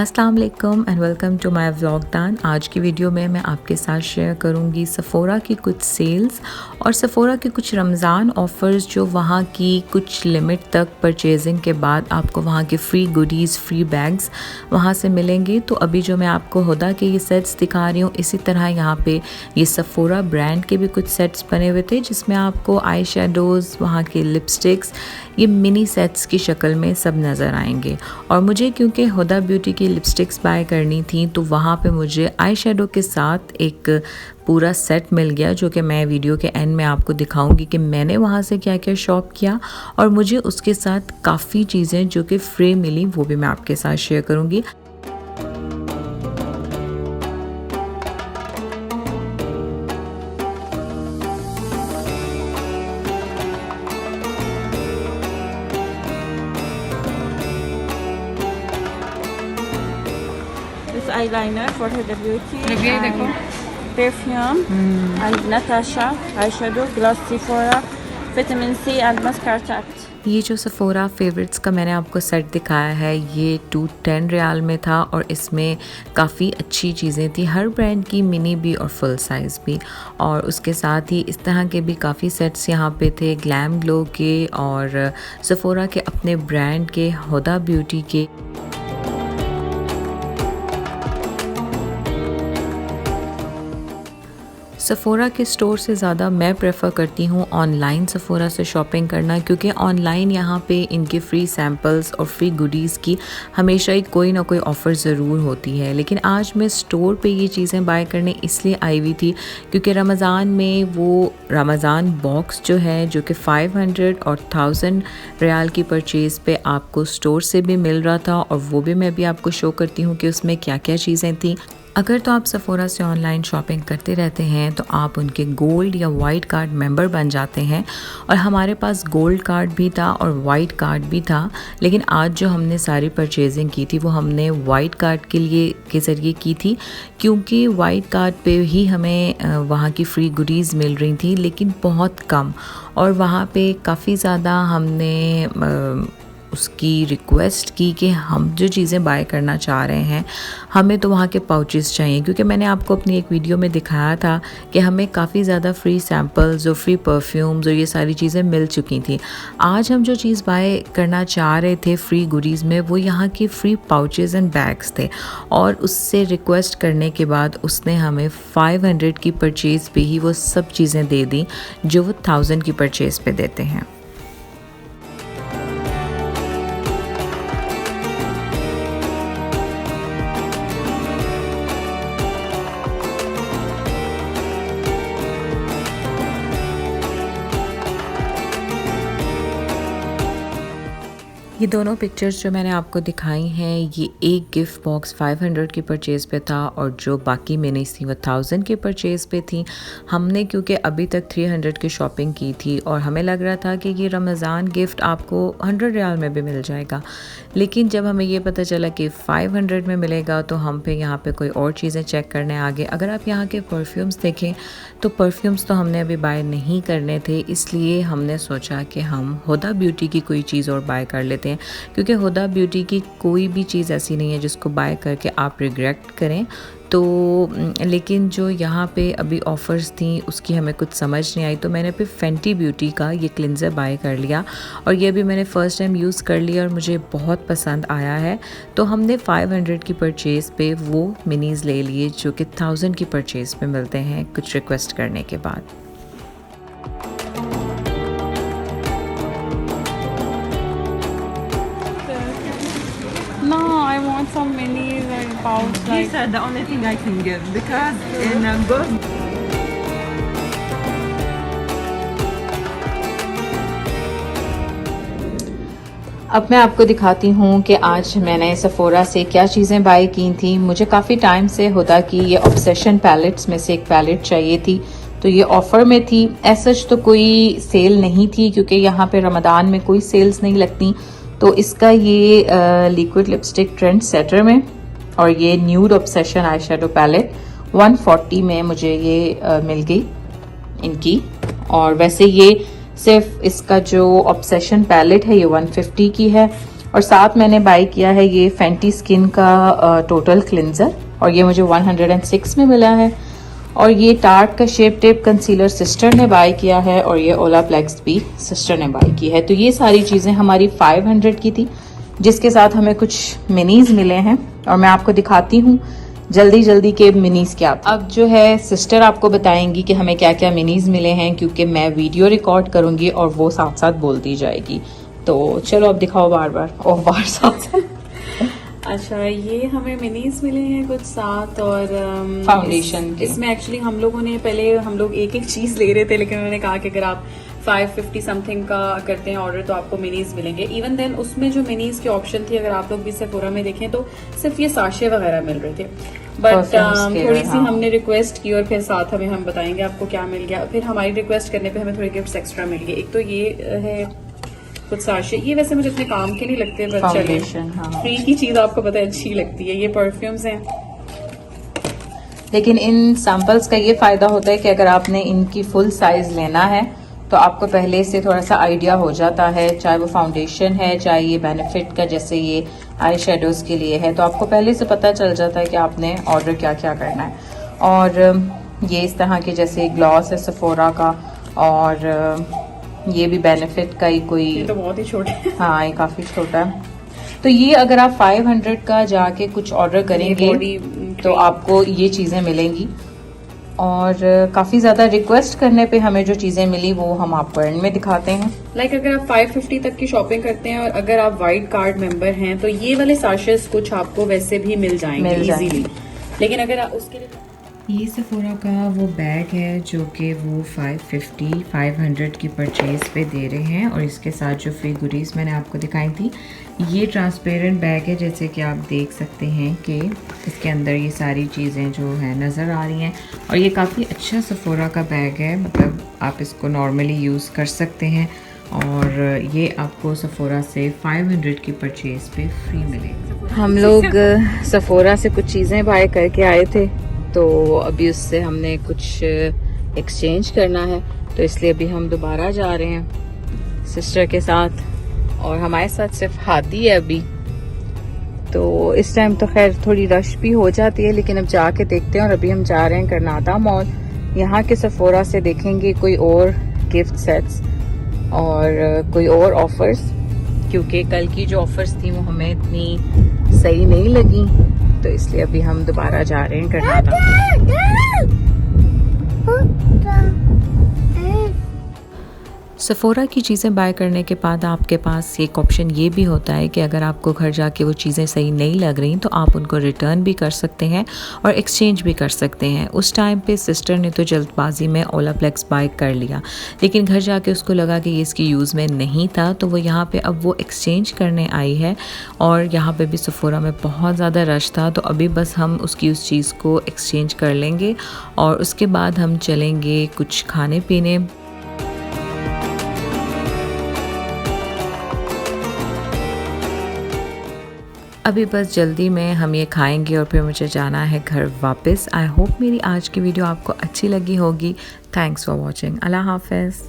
अस्सलाम वालेकुम and welcome to my vlog दान। आज की वीडियो में मैं आपके साथ शेयर करूंगी सफ़ोरा की कुछ सेल्स और सफ़ोरा के कुछ रमज़ान ऑफ़र्स जो वहाँ की कुछ लिमिट तक परचेजिंग के बाद आपको वहाँ के फ्री गुडीज़, फ्री बैग्स वहाँ से मिलेंगे। तो अभी जो मैं आपको हुदा के ये सेट्स दिखा रही हूँ, इसी तरह यहाँ पे ये सफ़ोरा ब्रांड के भी कुछ सेट्स बने हुए थे जिसमें आपको आई शेडोज़, वहाँ के लिपस्टिक्स, ये मिनी सेट्स की शक्ल में सब नज़र आएंगे। और मुझे क्योंकि हुदा ब्यूटी की लिपस्टिक्स बाय करनी थी तो वहाँ पे मुझे आई शेडो के साथ एक पूरा सेट मिल गया, जो कि मैं वीडियो के एंड में आपको दिखाऊंगी कि मैंने वहाँ से क्या क्या शॉप किया और मुझे उसके साथ काफ़ी चीज़ें जो कि फ्री मिली वो भी मैं आपके साथ शेयर करूँगी। eyeliner for Huda Beauty देखो perfume and Natasha eyeshadow, gloss Sephora, vitamin C and mascara act। ये जो सफ़ोरा फेवरेट्स का मैंने आपको सेट दिखाया है ये 210 रियाल में था और इसमें काफ़ी अच्छी चीज़ें थी, हर ब्रांड की, मिनी भी और फुल साइज़ भी। और उसके साथ ही इस तरह के भी काफ़ी सेट्स यहाँ पे थे, ग्लैम ग्लो के और सफ़ोरा के अपने ब्रांड के, हुदा ब्यूटी के। सफ़ोरा के स्टोर से ज़्यादा मैं प्रेफर करती हूँ ऑनलाइन सफ़ोरा से शॉपिंग करना, क्योंकि ऑनलाइन यहाँ पे इनके फ्री सैम्पल्स और फ्री गुडीज़ की हमेशा ही कोई ना कोई ऑफ़र ज़रूर होती है। लेकिन आज मैं स्टोर पे ये चीज़ें बाय करने इसलिए आई हुई थी क्योंकि रमज़ान में वो रमज़ान बॉक्स जो है, जो कि 500 और 1000 रियाल की परचेज़ पे आपको स्टोर से भी मिल रहा था, और वो भी मैं भी आपको शो करती हूँ कि उसमें क्या क्या चीज़ें थी। अगर तो आप सफ़ोरा से ऑनलाइन शॉपिंग करते रहते हैं तो आप उनके गोल्ड या वाइट कार्ड मेंबर बन जाते हैं, और हमारे पास गोल्ड कार्ड भी था और वाइट कार्ड भी था। लेकिन आज जो हमने सारी परचेजिंग की थी वो हमने वाइट कार्ड के ज़रिए की थी, क्योंकि वाइट कार्ड पे ही हमें वहाँ की फ्री गुडीज़ मिल रही थी, लेकिन बहुत कम। और वहाँ पे काफ़ी ज़्यादा हमने उसकी रिक्वेस्ट की कि हम जो चीज़ें बाय करना चाह रहे हैं हमें तो वहाँ के पाउचेस चाहिए, क्योंकि मैंने आपको अपनी एक वीडियो में दिखाया था कि हमें काफ़ी ज़्यादा फ्री सैम्पल्स और फ्री परफ्यूम्स और ये सारी चीज़ें मिल चुकी थी। आज हम जो चीज़ बाय करना चाह रहे थे फ्री गुडीज़ में वो यहाँ की फ्री पाउचेस एंड बैग्स थे, और उससे रिक्वेस्ट करने के बाद उसने हमें 500 की परचेज़ पे ही वो सब चीज़ें दे दी जो वो 1000 की परचेज़ पे देते हैं। ये दोनों पिक्चर्स जो मैंने आपको दिखाई हैं, ये एक गिफ्ट बॉक्स 500 की परचेज़ पे था और जो बाकी मिनीज़ थी वो 1000 की परचेज़ पे थी। हमने क्योंकि अभी तक 300 की शॉपिंग की थी और हमें लग रहा था कि ये रमज़ान गिफ्ट आपको 100 रियाल में भी मिल जाएगा, लेकिन जब हमें ये पता चला कि 500 में मिलेगा तो हम फिर यहाँ पे कोई और चीज़ें चेक करने आ गए। अगर आप यहाँ के परफ्यूम्स देखें तो परफ्यूम्स तो हमने अभी बाय नहीं करने थे, इसलिए हमने सोचा कि हम हुदा ब्यूटी की कोई चीज़ और बाय कर लेते हैं, क्योंकि हुदा ब्यूटी की कोई भी चीज़ ऐसी नहीं है जिसको बाय करके आप रिग्रेट करें। तो लेकिन जो यहाँ पे अभी ऑफ़र्स थी उसकी हमें कुछ समझ नहीं आई, तो मैंने फिर फेंटी ब्यूटी का ये क्लिनज़र बाय कर लिया, और ये भी मैंने फ़र्स्ट टाइम यूज़ कर लिया और मुझे बहुत पसंद आया है। तो हमने 500 की परचेज़ पे वो मिनीज़ ले लिए जो कि 1000 की परचेज़ पे मिलते हैं कुछ रिक्वेस्ट करने के बाद। No, I want some minis and pouch. These are the only thing I can give because in a good. अब मैं आपको दिखाती हूँ कि आज मैंने सफ़ोरा से क्या चीज़ें बाय की थी। मुझे काफ़ी टाइम से हुदा की ये ऑब्सेशन पैलेट्स में से एक पैलेट चाहिए थी, तो ये ऑफ़र में थी। सच तो कोई सेल नहीं थी क्योंकि यहाँ पे रमज़ान में कोई सेल्स नहीं लगती। तो इसका ये लिक्विड लिपस्टिक ट्रेंड सेटर में और ये nude obsession eye shadow palette 140 में मुझे ये मिल गई इनकी। और वैसे ये सिर्फ इसका जो ऑब्सेशन पैलेट है ये 150 की है, और साथ मैंने बाय किया है ये फेंटी स्किन का टोटल क्लिनजर, और ये मुझे 106 में मिला है। और ये टार्ट का शेप टेप कंसीलर सिस्टर ने बाय किया है, और ये ओलाप्लेक्स भी सिस्टर ने बाय की है। तो ये सारी चीज़ें हमारी 500 की थी, जिसके साथ हमें कुछ मिनीज मिले हैं, और मैं आपको दिखाती हूँ जल्दी के मिनीज क्या। अब जो है सिस्टर आपको बताएंगी कि हमें क्या क्या मिनीज मिले हैं, क्योंकि मैं वीडियो रिकॉर्ड करूँगी और वो साथ साथ बोलती जाएगी। तो चलो अब दिखाओ बार साथ। अच्छा, ये हमें मिनीज मिले हैं कुछ साथ, और फाउंडेशन इसमें एक्चुअली हम लोगों ने पहले हम लोग एक चीज ले रहे थे, लेकिन उन्होंने कहा कि अगर आप 550 समथिंग का करते हैं ऑर्डर तो आपको मिनीज मिलेंगे। इवन देन उसमें जो मिनीज की ऑप्शन थी, अगर आप लोग भी सेफोरा में देखें तो सिर्फ ये साशे वगैरह मिल रहे थे, बट थोड़ी सी हमने रिक्वेस्ट की और फिर साथ हम बताएंगे आपको क्या मिल गया। फिर हमारी रिक्वेस्ट करने पे हमें थोड़े गिफ्ट्स एक्स्ट्रा मिल गए। एक तो ये है कुछ साशे, ये वैसे मुझे इतने काम के नहीं लगते, बट चले फ्री की चीज आपको पता है अच्छी लगती है। ये परफ्यूम्स हैं, लेकिन इन सैंपल्स का ये फायदा होता है कि अगर आपने इनकी फुल साइज लेना है तो आपको पहले से थोड़ा सा आइडिया हो जाता है, चाहे वो फाउंडेशन है, चाहे ये बेनिफिट का जैसे ये आई शेडोज के लिए है, तो आपको पहले से पता चल जाता है कि आपने ऑर्डर क्या क्या करना है। और ये इस तरह के जैसे ग्लॉस है सेफोरा का, और ये भी बेनिफिट का ही कोई, ये तो बहुत ही छोटा है। हाँ, ये काफ़ी छोटा है। तो ये अगर आप 500 का जाके कुछ ऑर्डर करेंगे तो आपको ये चीज़ें मिलेंगी। और काफ़ी ज़्यादा रिक्वेस्ट करने पे हमें जो चीज़ें मिली वो हम आपको एंड में दिखाते हैं। लाइक अगर आप 550 तक की शॉपिंग करते हैं और अगर आप वाइट कार्ड मेंबर हैं तो ये वाले साशेस कुछ आपको वैसे भी मिल जाएंगे इजीली। लेकिन अगर आप उसके लिए, ये सेफोरा का वो बैग है जो कि वो 500 की परचेज़ पे दे रहे हैं, और इसके साथ जो फ्री गुडीज़ मैंने आपको दिखाई थी, ये ट्रांसपेरेंट बैग है, जैसे कि आप देख सकते हैं कि इसके अंदर ये सारी चीज़ें जो हैं नज़र आ रही हैं। और ये काफ़ी अच्छा सेफोरा का बैग है, मतलब आप इसको नॉर्मली यूज़ कर सकते हैं, और ये आपको सेफोरा से 500 की परचेज़ पे फ्री मिलेगा। हम लोग सेफोरा से कुछ चीज़ें बाय करके आए थे, तो अभी उससे हमने कुछ एक्सचेंज करना है, तो इसलिए अभी हम दोबारा जा रहे हैं सिस्टर के साथ, और हमारे साथ सिर्फ हादी है अभी। तो इस टाइम तो खैर थोड़ी रश भी हो जाती है, लेकिन अब जाके देखते हैं। और अभी हम जा रहे हैं करनाटा मॉल, यहाँ के सेफोरा से देखेंगे कोई और गिफ्ट सेट्स और कोई और ऑफर्स, क्योंकि कल की जो ऑफर्स थी वो हमें इतनी सही नहीं लगी, तो इसलिए अभी हम दोबारा जा रहे हैं करनाटा। सेफोरा की चीज़ें बाय करने के बाद आपके पास एक ऑप्शन ये भी होता है कि अगर आपको घर जाके वो चीज़ें सही नहीं लग रही तो आप उनको रिटर्न भी कर सकते हैं और एक्सचेंज भी कर सकते हैं। उस टाइम पे सिस्टर ने तो जल्दबाजी में ओलाप्लेक्स बाय कर लिया, लेकिन घर जाके उसको लगा कि ये इसकी यूज़ में नहीं था, तो वो यहाँ पे अब वो एक्सचेंज करने आई है। और यहाँ पे भी सेफोरा में बहुत ज़्यादा रश था, तो अभी बस हम उसकी उस चीज़ को एक्सचेंज कर लेंगे और उसके बाद हम चलेंगे कुछ खाने पीने। अभी बस जल्दी में हम ये खाएंगे और फिर मुझे जाना है घर वापस। आई होप मेरी आज की वीडियो आपको अच्छी लगी होगी। Thanks for watching. अल्लाह हाफ़िज़।